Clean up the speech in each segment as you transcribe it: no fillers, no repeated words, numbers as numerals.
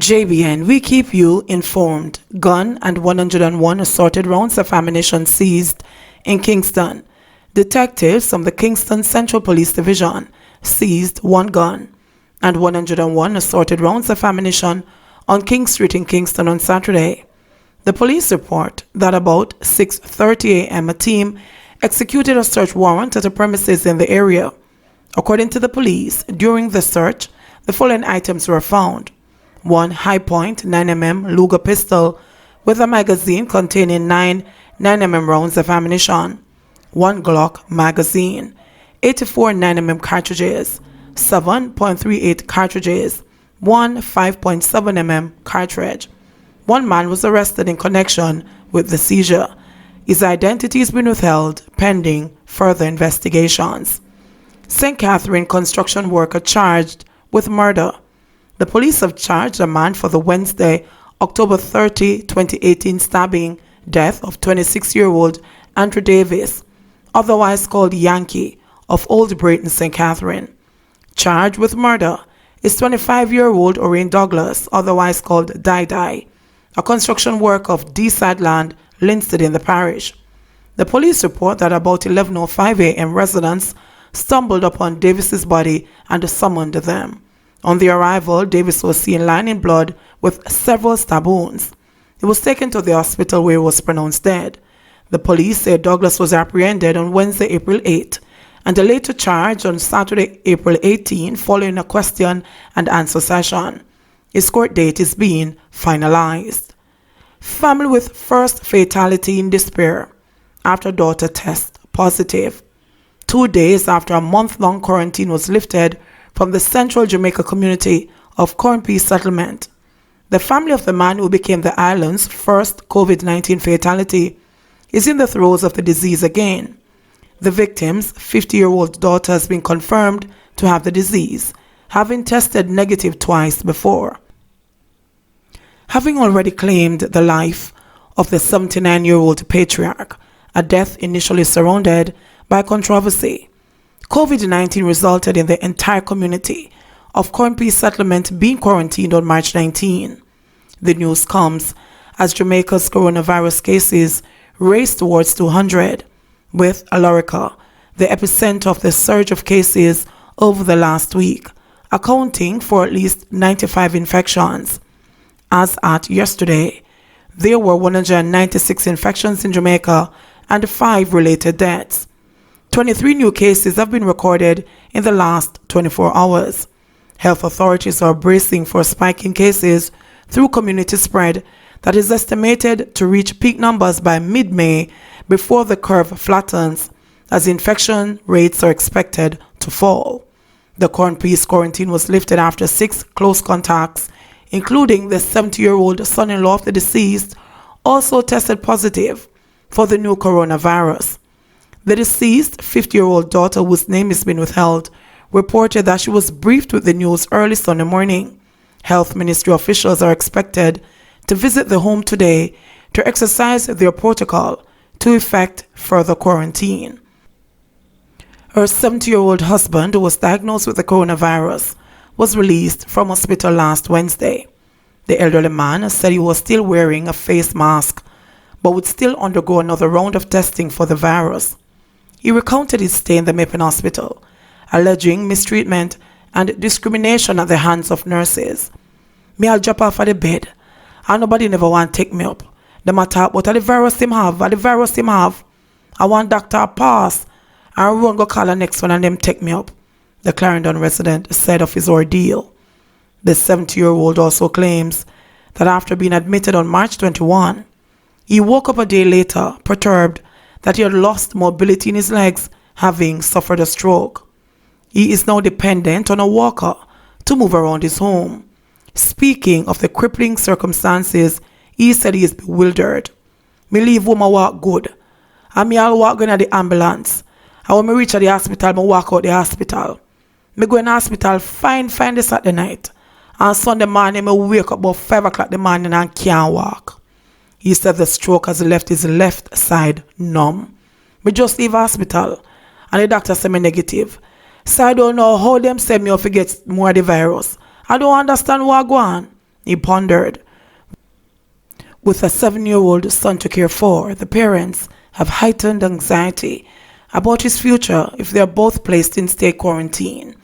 JBN, we keep you informed. Gun and 101 assorted rounds of ammunition seized in Kingston. Detectives from the Kingston Central Police Division seized one gun and 101 assorted rounds of ammunition on King Street in Kingston on Saturday. The police report that about 6:30 a.m. a team executed a search warrant at a premises in the area. According to the police, during the search, the following items were found: one high-point 9mm Luger pistol with a magazine containing 9 9mm rounds of ammunition, one Glock magazine, 84 9mm cartridges, 7.38 cartridges, one 5.7mm cartridge. One man was arrested in connection with the seizure. His identity has been withheld pending further investigations. St. Catherine construction worker charged with murder. The police have charged a man for the Wednesday, October 30, 2018 stabbing death of 26-year-old Andrew Davis, otherwise called Yankee, of Old Brayton, St. Catherine. Charged with murder is 25-year-old Oreen Douglas, otherwise called Dai, a construction worker of D-side land, Linstead in the parish. The police report that about 11:05 a.m. residents stumbled upon Davis's body and summoned them. On the arrival, Davis was seen lying in blood with several stab wounds. He was taken to the hospital where he was pronounced dead. The police said Douglas was apprehended on Wednesday, April 8, and later charged on Saturday, April 18, following a question and answer session. His court date is being finalized. Family with first fatality in despair after daughter test positive. 2 days after a month-long quarantine was lifted from the central Jamaica community of Cornpea Settlement, the family of the man who became the island's first COVID-19 fatality is in the throes of the disease again. The victim's 50-year-old daughter has been confirmed to have the disease, having tested negative twice before. Having already claimed the life of the 79-year-old patriarch, a death initially surrounded by controversy, COVID-19 resulted in the entire community of Cornpea Settlement being quarantined on March 19. The news comes as Jamaica's coronavirus cases race towards 200, with Alorica, the epicenter of the surge of cases over the last week, accounting for at least 95 infections. As at yesterday, there were 196 infections in Jamaica and 5 related deaths. 23 new cases have been recorded in the last 24 hours. Health authorities are bracing for a spike in cases through community spread that is estimated to reach peak numbers by mid-May before the curve flattens, as infection rates are expected to fall. The Cornpea's quarantine was lifted after 6 close contacts, including the 70-year-old son-in-law of the deceased, also tested positive for the new coronavirus. The deceased 50-year-old daughter, whose name has been withheld, reported that she was briefed with the news early Sunday morning. Health Ministry officials are expected to visit the home today to exercise their protocol to effect further quarantine. Her 70-year-old husband, who was diagnosed with the coronavirus, was released from hospital last Wednesday. The elderly man said he was still wearing a face mask, but would still undergo another round of testing for the virus. He recounted his stay in the Mappin Hospital, alleging mistreatment and discrimination at the hands of nurses. "Me I'll drop off of the bed, and nobody never want to take me up. Them a talk about the virus him have, I want doctor pass, and run go call the next one and them take me up," the Clarendon resident said of his ordeal. The 70-year-old also claims that after being admitted on March 21, he woke up a day later perturbed that he had lost mobility in his legs, having suffered a stroke. He is now dependent on a walker to move around his home. Speaking of the crippling circumstances, he said he is bewildered. "Me leave home, I walk good. And me all walk going to the ambulance. And when me reach at the hospital, me walk out the hospital. Me go in the hospital fine this at the night. And Sunday morning, me wake up about 5 o'clock in the morning and can't walk." He said the stroke has left his left side numb. "Me just leave hospital and the doctor said me negative. So I don't know how them send me off to get more of the virus. I don't understand what go on. He pondered. With a 7-year-old son to care for, the parents have heightened anxiety about his future if they are both placed in state quarantine.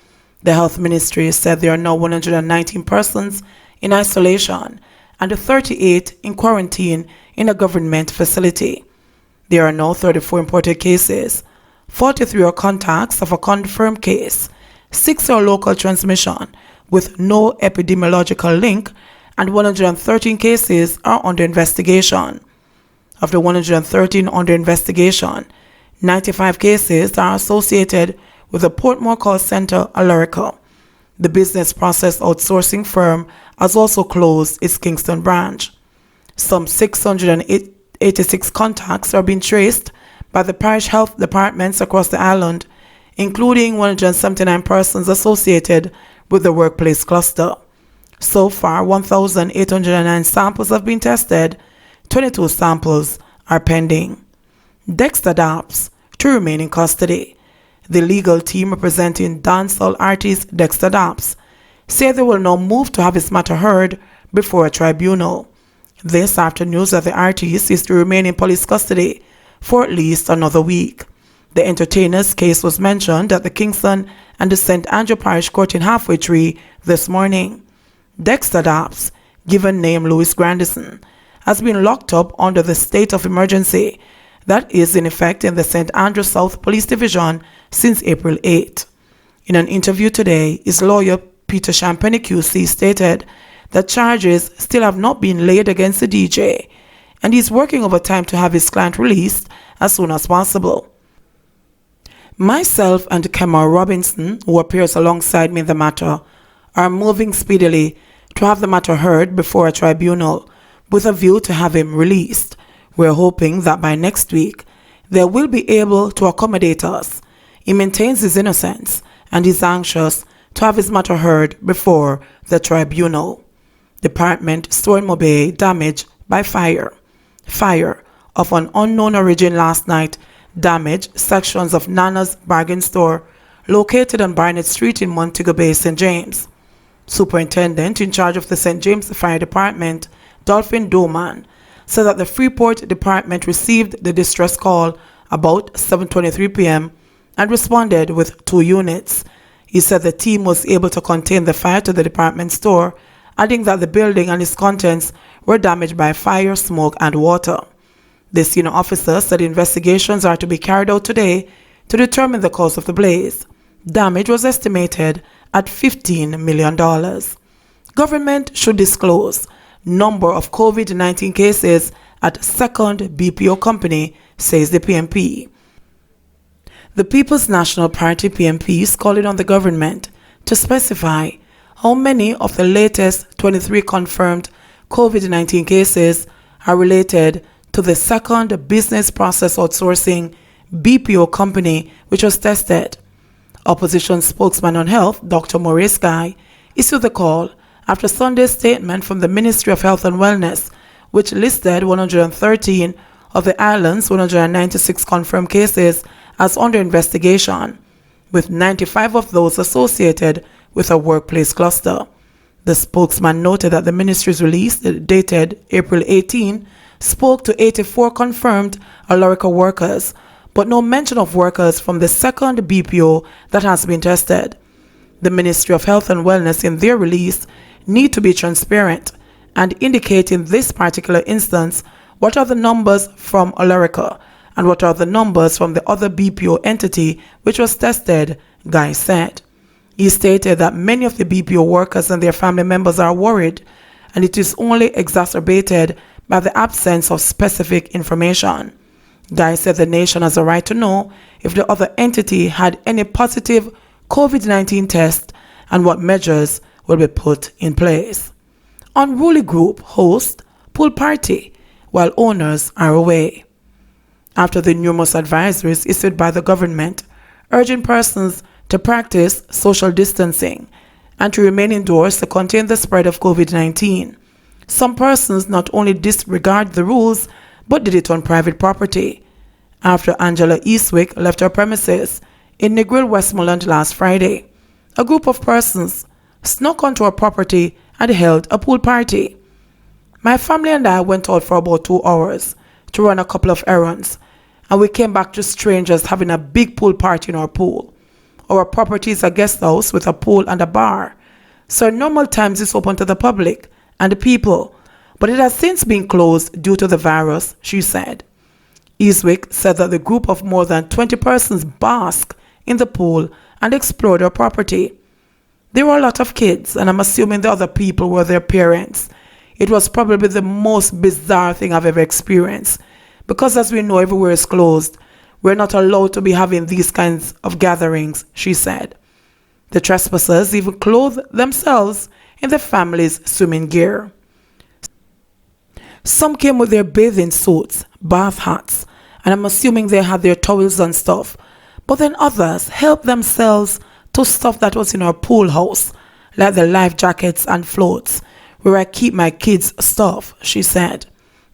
The health ministry said there are now 119 persons in isolation and 38 in quarantine in a government facility. There are now 34 imported cases, 43 are contacts of a confirmed case, 6 are local transmission with no epidemiological link, and 113 cases are under investigation. Of the 113 under investigation, 95 cases are associated with the Portmore call center, Alarica. The business process outsourcing firm has also closed its Kingston branch. Some 686 contacts are being traced by the parish health departments across the island, including 179 persons associated with the workplace cluster. So far, 1,809 samples have been tested, 22 samples are pending. Dexta Daps to remain in custody. The legal team representing dancehall artist Dexta Daps say they will now move to have his matter heard before a tribunal. This after news that the artist is to remain in police custody for at least another week. The entertainer's case was mentioned at the Kingston and the St. Andrew Parish Court in Halfway Tree this morning. Dexta Daps, given name Louis Grandison, has been locked up under the state of emergency that is in effect in the St. Andrew South Police Division since April 8. In an interview today, his lawyer Peter Champagne QC stated that charges still have not been laid against the DJ, and he's working overtime to have his client released as soon as possible. Myself and Kemar Robinson, who appears alongside me in the matter, are moving speedily to have the matter heard before a tribunal with a view to have him released. We're hoping that by next week they will be able to accommodate us. He maintains his innocence and is anxious to have his matter heard before the tribunal. Department store in Mobay damaged by fire. Fire of an unknown origin last night damaged sections of Nana's bargain store located on Barnett Street in Montego Bay, St. James. Superintendent in charge of the St. James Fire Department, Dolphin Doman, said that the Freeport Department received the distress call about 7:23 p.m. and responded with 2 units. He said the team was able to contain the fire to the department store, adding that the building and its contents were damaged by fire, smoke, and water. The senior officer said investigations are to be carried out today to determine the cause of the blaze. Damage was estimated at $15 million. Government should disclose number of COVID-19 cases at second BPO company, says the PMP. The People's National Party PMP is calling on the government to specify how many of the latest 23 confirmed COVID-19 cases are related to the second business process outsourcing BPO company which was tested. Opposition spokesman on health, Dr. Maurice Guy, issued the call after Sunday's statement from the Ministry of Health and Wellness, which listed 113 of the island's 196 confirmed cases as under investigation, with 95 of those associated with a workplace cluster. The spokesman noted that the ministry's release, dated April 18, spoke to 84 confirmed Alarica workers, but no mention of workers from the second BPO that has been tested. The Ministry of Health and Wellness in their release need to be transparent and indicate in this particular instance what are the numbers from Alarica and what are the numbers from the other BPO entity which was tested, Guy said. He stated that many of the BPO workers and their family members are worried, and it is only exacerbated by the absence of specific information. Guy said the nation has a right to know if the other entity had any positive COVID-19 test and what measures will be put in place. Unruly group host pool party while owners are away. After the numerous advisories issued by the government urging persons to practice social distancing and to remain indoors to contain the spread of COVID-19, some persons not only disregard the rules but did it on private property. After Angela Eastwick left her premises in Negril, Westmoreland last Friday, a group of persons snuck onto her property and held a pool party. My family and I went out for about 2 hours to run a couple of errands, and we came back to strangers having a big pool party in our pool. Our property is a guest house with a pool and a bar, so in normal times it's open to the public and the people, but it has since been closed due to the virus, she said. Eastwick said that the group of more than 20 persons basked in the pool and explored their property. There were a lot of kids, and I'm assuming the other people were their parents. It was probably the most bizarre thing I've ever experienced, because as we know, everywhere is closed. We're not allowed to be having these kinds of gatherings, she said. The trespassers even clothed themselves in the family's swimming gear. Some came with their bathing suits, bath hats, and I'm assuming they had their towels and stuff. But then others helped themselves to stuff that was in our pool house, like the life jackets and floats, where I keep my kids' stuff, she said.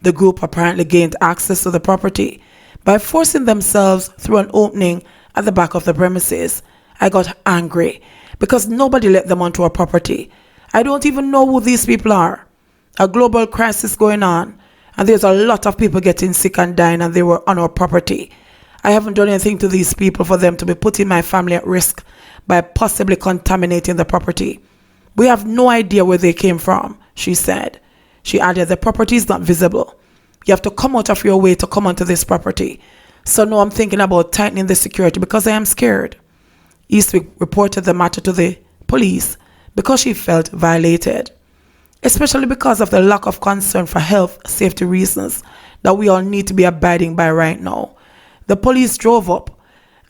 The group apparently gained access to the property by forcing themselves through an opening at the back of the premises. I got angry because nobody let them onto our property. I don't even know who these people are. A global crisis going on, and there's a lot of people getting sick and dying, and they were on our property. I haven't done anything to these people for them to be putting my family at risk by possibly contaminating the property. We have no idea where they came from, she said. She added, the property is not visible. You have to come out of your way to come onto this property. So now I'm thinking about tightening the security because I am scared. Eastwick reported the matter to the police because she felt violated, especially because of the lack of concern for health safety reasons that we all need to be abiding by right now. The police drove up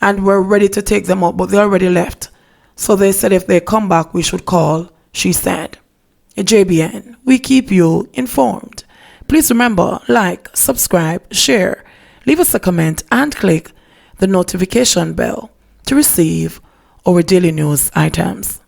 and were ready to take them out, but they already left. So they said if they come back, we should call, she said. JBN, we keep you informed. Please remember, like, subscribe, share, leave us a comment, and click the notification bell to receive our daily news items.